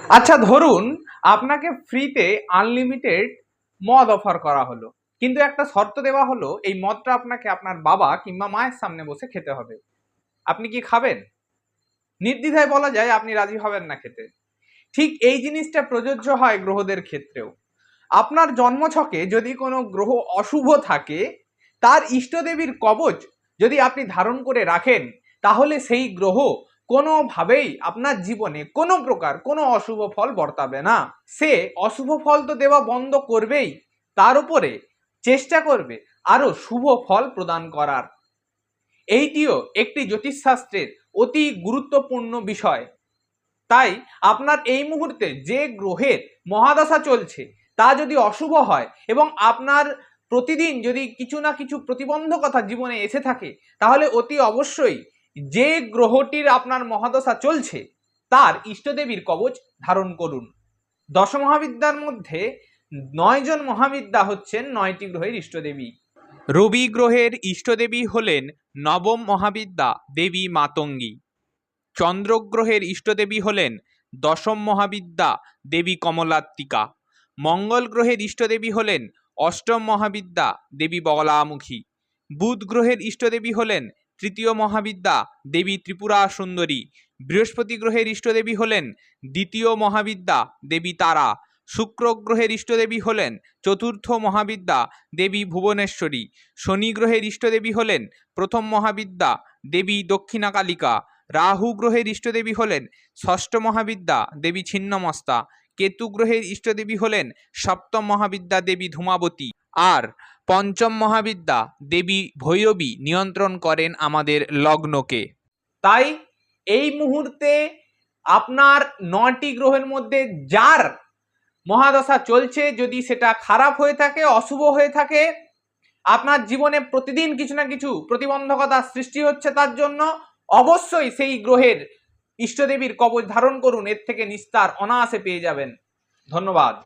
আচ্ছা, ধরুন আপনাকে ফ্রিতে আনলিমিটেড মদ অফার করা হলো, কিন্তু একটা শর্ত দেওয়া হলো এই মদটা আপনাকে আপনার বাবা কিংবা মায়ের সামনে বসে খেতে হবে। আপনি কি খাবেন? নির্দ্বিধায় বলা যায় আপনি রাজি হবেন না খেতে। ঠিক এই জিনিসটা প্রযোজ্য হয় গ্রহদের ক্ষেত্রেও। আপনার জন্মছকে যদি কোনো গ্রহ অশুভ থাকে, তার ইষ্টদেবীর কবচ যদি আপনি ধারণ করে রাখেন, তাহলে সেই গ্রহ কোনোভাবেই আপনার জীবনে কোনো প্রকার কোনো অশুভ ফল বর্তাবে না। সে অশুভ ফল তো দেওয়া বন্ধ করবেই, তার উপরে চেষ্টা করবে আরো শুভ ফল প্রদান করার। এইটিও একটি জ্যোতিষশাস্ত্রের অতি গুরুত্বপূর্ণ বিষয়। তাই আপনার এই মুহূর্তে যে গ্রহের মহাদশা চলছে তা যদি অশুভ হয় এবং আপনার প্রতিদিন যদি কিছু না কিছু প্রতিবন্ধকতা জীবনে এসে থাকে, তাহলে অতি অবশ্যই যে গ্রহটির আপনার মহাদশা চলছে তার ইষ্টদেবীর কবচ ধারণ করুন। দশ মহাবিদ্যার মধ্যে 9 জন মহাবিদ্যা হচ্ছেন 9টি গ্রহের ইষ্টদেবী। রবি গ্রহের ইষ্টদেবী হলেন নবম মহাবিদ্যা দেবী মাতঙ্গী। চন্দ্রগ্রহের ইষ্টদেবী হলেন দশম মহাবিদ্যা দেবী কমলাত্মিকা। মঙ্গল গ্রহের ইষ্টদেবী হলেন অষ্টম মহাবিদ্যা দেবী বগলামুখী। বুধ গ্রহের ইষ্টদেবী হলেন তৃতীয় মহাবিদ্যা দেবী ত্রিপুরা সুন্দরী। বৃহস্পতি গ্রহের ইষ্টদেবী হলেন দ্বিতীয় মহাবিদ্যা দেবী তারা। শুক্র গ্রহের ইষ্টদেবী হলেন চতুর্থ মহাবিদ্যা দেবী ভুবনেশ্বরী। শনি গ্রহের ইষ্টদেবী হলেন প্রথম মহাবিদ্যা দেবী দক্ষিণা কালিকা। রাহু গ্রহের ইষ্টদেবী হলেন ষষ্ঠ মহাবিদ্যা দেবী ছিন্নমস্তা। কেতু গ্রহের ইষ্টদেবী হলেন সপ্তম মহাবিদ্যা দেবী ধূমাবতী। আর পঞ্চম মহাবিদ্যা দেবী ভৈরবী নিয়ন্ত্রণ করেন আমাদের লগ্নকে। তাই এই মুহূর্তে আপনার 9টি গ্রহের মধ্যে যার মহাদশা চলছে, যদি সেটা খারাপ হয়ে থাকে, অশুভ হয়ে থাকে, আপনার জীবনে প্রতিদিন কিছু না কিছু প্রতিবন্ধকতা সৃষ্টি হচ্ছে, তার জন্য অবশ্যই সেই গ্রহের ইষ্টদেবীর কবচ ধারণ করুন। এর থেকে নিস্তার অনায়াসে পেয়ে যাবেন। ধন্যবাদ।